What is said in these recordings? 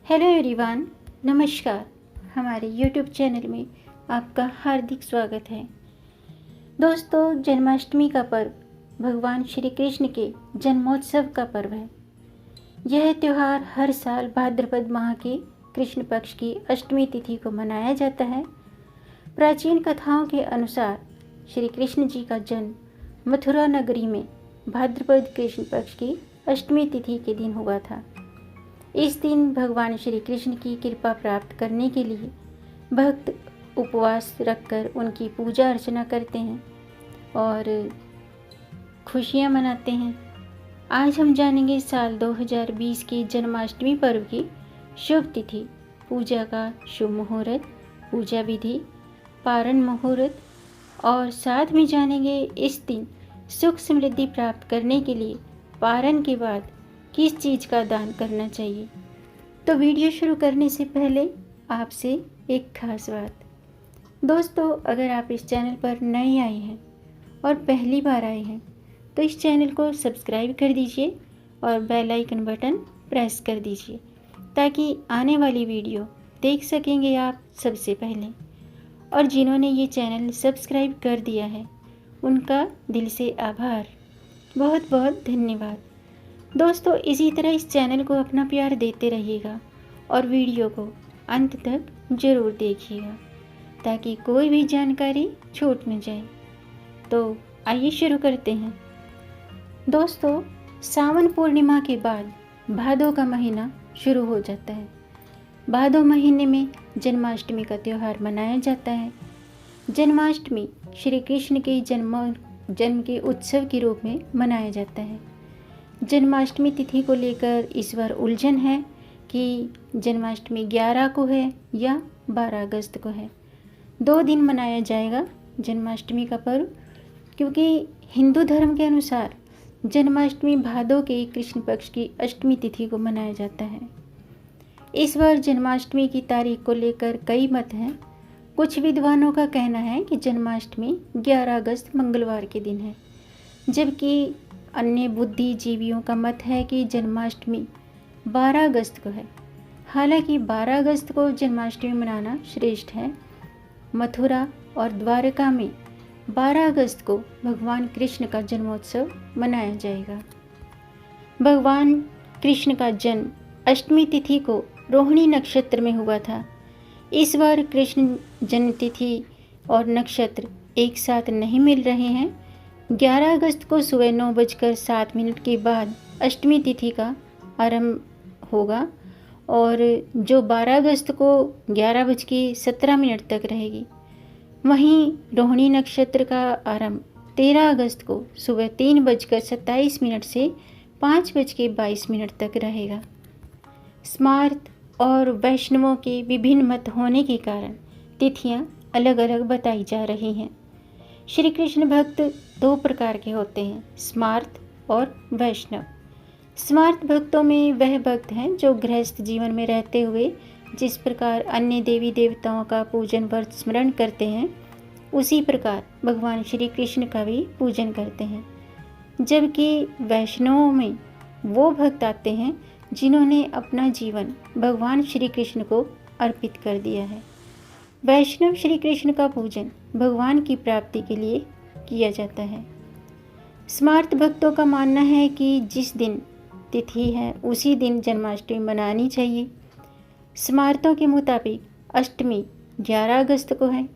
Hello everyone, नमस्कार। हमारे YouTube channel में आपका हार्दिक स्वागत है। दोस्तों, जन्माष्टमी का पर्व भगवान श्री कृष्ण के जन्मोत्सव का पर्व है। यह त्यौहार हर साल भाद्रपद माह के कृष्ण पक्ष की अष्टमी तिथि को मनाया जाता है। प्राचीन कथाओं के अनुसार श्री कृष्ण जी का जन्म मथुरा नगरी में भाद्रपद कृष्ण पक्ष की अष्टमी तिथि के दिन हुआ था। इस दिन भगवान श्री कृष्ण की कृपा प्राप्त करने के लिए भक्त उपवास रखकर उनकी पूजा अर्चना करते हैं और खुशियां मनाते हैं। आज हम जानेंगे साल 2020 की जन्माष्टमी पर्व की शुभ तिथि, पूजा का शुभ मुहूर्त, पूजा विधि, पारण मुहूर्त और साथ में जानेंगे इस दिन सुख समृद्धि प्राप्त करने के लिए पारण के बाद किस चीज़ का दान करना चाहिए। तो वीडियो शुरू करने से पहले आपसे एक खास बात। दोस्तों, अगर आप इस चैनल पर नए आए हैं और पहली बार आए हैं तो इस चैनल को सब्सक्राइब कर दीजिए और बेल आइकन बटन प्रेस कर दीजिए ताकि आने वाली वीडियो देख सकेंगे आप सबसे पहले। और जिन्होंने ये चैनल सब्सक्राइब कर दिया है उनका दिल से आभार, बहुत बहुत धन्यवाद। दोस्तों, इसी तरह इस चैनल को अपना प्यार देते रहिएगा और वीडियो को अंत तक ज़रूर देखिएगा ताकि कोई भी जानकारी छूट न जाए। तो आइए शुरू करते हैं। दोस्तों, सावन पूर्णिमा के बाद भादों का महीना शुरू हो जाता है। भादों महीने में जन्माष्टमी का त्यौहार मनाया जाता है। जन्माष्टमी श्री कृष्ण के जन्म के उत्सव के रूप में मनाया जाता है। जन्माष्टमी तिथि को लेकर इस बार उलझन है कि जन्माष्टमी 11 को है या 12 अगस्त को है। 2 दिन मनाया जाएगा जन्माष्टमी का पर्व, क्योंकि हिंदू धर्म के अनुसार जन्माष्टमी भादों के कृष्ण पक्ष की अष्टमी तिथि को मनाया जाता है। इस बार जन्माष्टमी की तारीख को लेकर कई मत हैं। कुछ विद्वानों का कहना है कि जन्माष्टमी 11 अगस्त मंगलवार के दिन है, जबकि अन्य बुद्धिजीवियों का मत है कि जन्माष्टमी 12 अगस्त को है। हालांकि 12 अगस्त को जन्माष्टमी मनाना श्रेष्ठ है। मथुरा और द्वारका में 12 अगस्त को भगवान कृष्ण का जन्मोत्सव मनाया जाएगा। भगवान कृष्ण का जन्म अष्टमी तिथि को रोहिणी नक्षत्र में हुआ था। इस बार कृष्ण जन्म तिथि और नक्षत्र एक साथ नहीं मिल रहे हैं। 11 अगस्त को सुबह 9:07 के बाद अष्टमी तिथि का आरंभ होगा और जो 12 अगस्त को 11:17 तक रहेगी। वहीं रोहिणी नक्षत्र का आरंभ 13 अगस्त को सुबह 3:27 से 5:22 तक रहेगा। स्मार्त और वैष्णवों के विभिन्न मत होने के कारण तिथियां अलग अलग बताई जा रही हैं। श्री कृष्ण भक्त 2 प्रकार के होते हैं, स्मार्त और वैष्णव। स्मार्त भक्तों में वह भक्त हैं जो गृहस्थ जीवन में रहते हुए जिस प्रकार अन्य देवी देवताओं का पूजन व्रत स्मरण करते हैं, उसी प्रकार भगवान श्री कृष्ण का भी पूजन करते हैं। जबकि वैष्णवों में वो भक्त आते हैं जिन्होंने अपना जीवन भगवान श्री कृष्ण को अर्पित कर दिया है। वैष्णव श्री कृष्ण का पूजन भगवान की प्राप्ति के लिए किया जाता है। स्मार्त भक्तों का मानना है कि जिस दिन तिथि है उसी दिन जन्माष्टमी मनानी चाहिए। स्मार्तों के मुताबिक अष्टमी 11 अगस्त को है,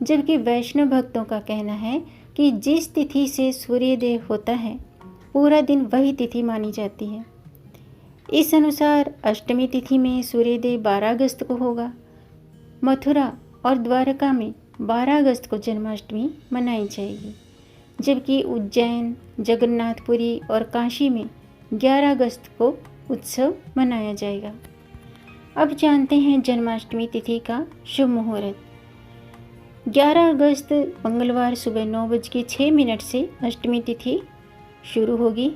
जबकि वैष्णव भक्तों का कहना है कि जिस तिथि से सूर्योदय होता है पूरा दिन वही तिथि मानी जाती है। इस अनुसार अष्टमी तिथि में सूर्योदय 12 अगस्त को होगा। मथुरा और द्वारका में 12 अगस्त को जन्माष्टमी मनाई जाएगी, जबकि उज्जैन, जगन्नाथपुरी और काशी में 11 अगस्त को उत्सव मनाया जाएगा। अब जानते हैं जन्माष्टमी तिथि का शुभ मुहूर्त। 11 अगस्त मंगलवार सुबह 9:06 से अष्टमी तिथि शुरू होगी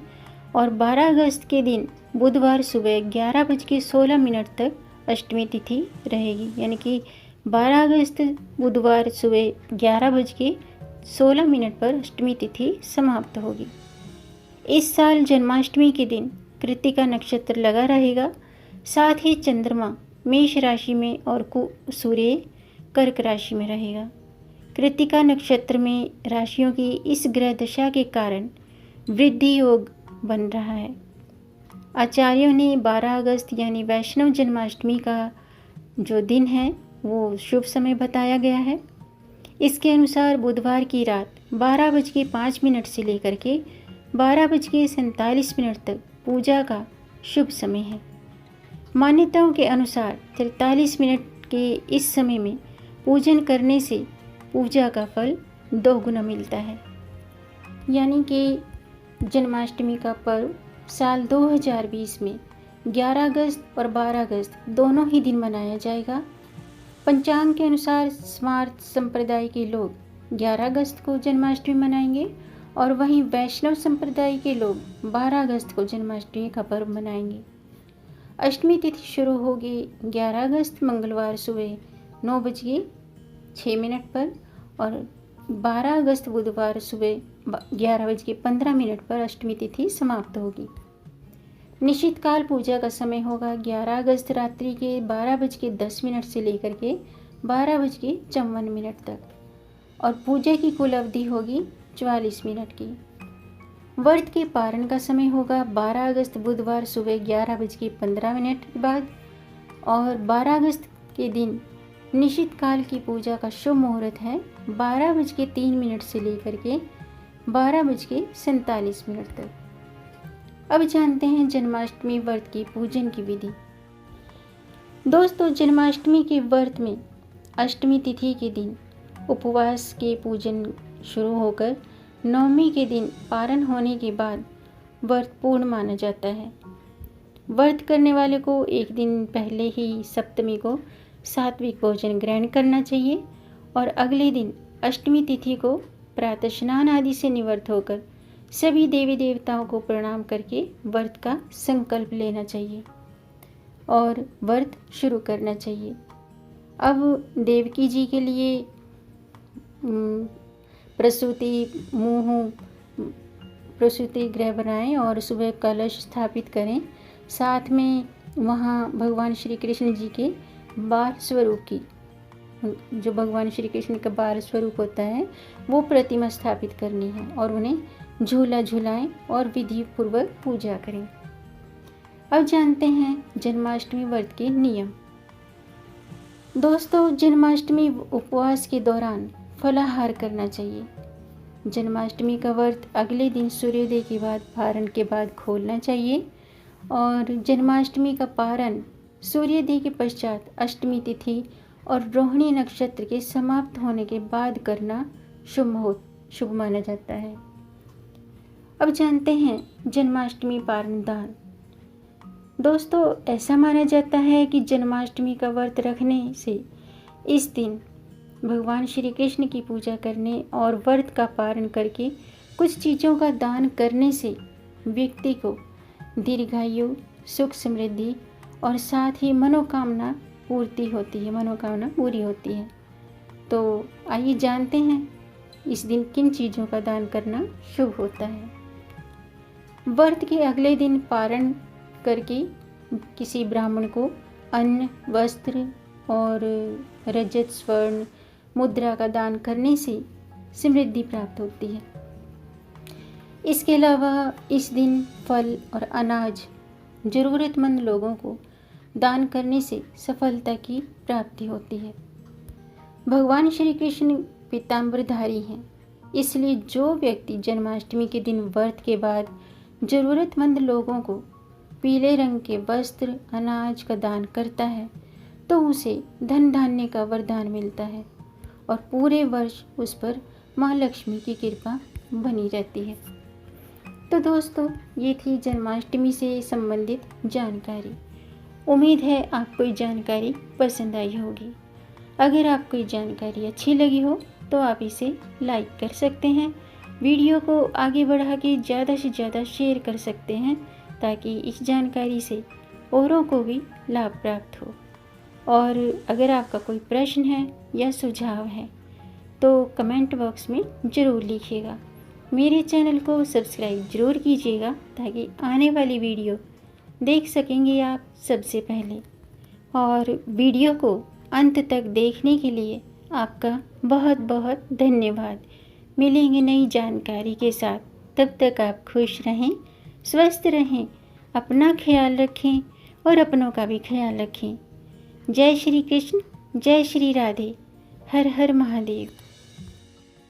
और 12 अगस्त के दिन बुधवार सुबह 11:16 तक अष्टमी तिथि रहेगी। यानी कि 12 अगस्त बुधवार सुबह 11:16 पर अष्टमी तिथि समाप्त होगी। इस साल जन्माष्टमी के दिन कृत्तिका नक्षत्र लगा रहेगा। साथ ही चंद्रमा मेष राशि में और सूर्य कर्क राशि में रहेगा। कृत्तिका नक्षत्र में राशियों की इस ग्रह दशा के कारण वृद्धि योग बन रहा है। आचार्यों ने 12 अगस्त यानी वैष्णव जन्माष्टमी का जो दिन है वो शुभ समय बताया गया है। इसके अनुसार बुधवार की रात 12:05 से लेकर के 12:47 तक पूजा का शुभ समय है। मान्यताओं के अनुसार 43 मिनट के इस समय में पूजन करने से पूजा का फल 2 गुना मिलता है। यानी कि जन्माष्टमी का पर्व साल 2020 में 11 अगस्त और 12 अगस्त दोनों ही दिन मनाया जाएगा। पंचांग के अनुसार स्मार्त संप्रदाय के लोग 11 अगस्त को जन्माष्टमी मनाएंगे और वहीं वैष्णव संप्रदाय के लोग 12 अगस्त को जन्माष्टमी का पर्व मनाएंगे। अष्टमी तिथि शुरू होगी 11 अगस्त मंगलवार सुबह 9:06 पर और 12 अगस्त बुधवार सुबह 11:15 पर अष्टमी तिथि समाप्त होगी। निश्चित काल पूजा का समय होगा 11 अगस्त रात्रि के 12:10 से लेकर के 12:54 तक और पूजा की कुल अवधि होगी 44 मिनट की। व्रत के पारण का समय होगा 12 अगस्त बुधवार सुबह 11:15 के बाद और 12 अगस्त के दिन निश्चित काल की पूजा का शुभ मुहूर्त है 12:03 से लेकर के 12:47 तक। अब जानते हैं जन्माष्टमी व्रत की पूजन की विधि। दोस्तों, जन्माष्टमी के व्रत में अष्टमी तिथि के दिन उपवास के पूजन शुरू होकर नवमी के दिन पारण होने के बाद व्रत पूर्ण माना जाता है। व्रत करने वाले को एक दिन पहले ही सप्तमी को सात्विक भोजन ग्रहण करना चाहिए और अगले दिन अष्टमी तिथि को प्रातः स्नान आदि से निवृत्त होकर सभी देवी देवताओं को प्रणाम करके व्रत का संकल्प लेना चाहिए और व्रत शुरू करना चाहिए। अब देवकी जी के लिए प्रसूति गृह बनाएं और सुबह कलश स्थापित करें। साथ में वहाँ भगवान श्री कृष्ण जी के बाल स्वरूप की, जो भगवान श्री कृष्ण का बाल स्वरूप होता है, वो प्रतिमा स्थापित करनी है और उन्हें झूला झूलाएं और विधि पूर्वक पूजा करें। अब जानते हैं जन्माष्टमी व्रत के नियम। दोस्तों, जन्माष्टमी उपवास के दौरान फलाहार करना चाहिए। जन्माष्टमी का व्रत अगले दिन सूर्योदय के बाद पारण के बाद खोलना चाहिए और जन्माष्टमी का पारण सूर्योदय के पश्चात अष्टमी तिथि और रोहिणी नक्षत्र के समाप्त होने के बाद करना शुभ माना जाता है। अब जानते हैं जन्माष्टमी पारण दान। दोस्तों, ऐसा माना जाता है कि जन्माष्टमी का व्रत रखने से इस दिन भगवान श्री कृष्ण की पूजा करने और व्रत का पारण करके कुछ चीज़ों का दान करने से व्यक्ति को दीर्घायु, सुख समृद्धि और साथ ही मनोकामना पूरी होती है। तो आइए जानते हैं इस दिन किन चीज़ों का दान करना शुभ होता है। व्रत के अगले दिन पारण करके किसी ब्राह्मण को अन्न, वस्त्र और रजत, स्वर्ण मुद्रा का दान करने से समृद्धि प्राप्त होती है। इसके अलावा इस दिन फल और अनाज ज़रूरतमंद लोगों को दान करने से सफलता की प्राप्ति होती है। भगवान श्री कृष्ण पीताम्बरधारी हैं, इसलिए जो व्यक्ति जन्माष्टमी के दिन व्रत के बाद ज़रूरतमंद लोगों को पीले रंग के वस्त्र, अनाज का दान करता है तो उसे धन धान्य का वरदान मिलता है और पूरे वर्ष उस पर माँ लक्ष्मी की कृपा बनी रहती है। तो दोस्तों, ये थी जन्माष्टमी से संबंधित जानकारी। उम्मीद है आपको ये जानकारी पसंद आई होगी। अगर आपको ये जानकारी अच्छी लगी हो तो आप इसे लाइक कर सकते हैं, वीडियो को आगे बढ़ा के ज़्यादा से ज़्यादा शेयर कर सकते हैं ताकि इस जानकारी से औरों को भी लाभ प्राप्त हो। और अगर आपका कोई प्रश्न है या सुझाव है तो कमेंट बॉक्स में ज़रूर लिखिएगा। मेरे चैनल को सब्सक्राइब ज़रूर कीजिएगा ताकि आने वाली वीडियो देख सकेंगे आप सबसे पहले। और वीडियो को अंत तक देखने के लिए आपका बहुत बहुत धन्यवाद। मिलेंगे नई जानकारी के साथ, तब तक आप खुश रहें, स्वस्थ रहें, अपना ख्याल रखें और अपनों का भी ख्याल रखें। जय श्री कृष्ण, जय श्री राधे, हर हर महादेव।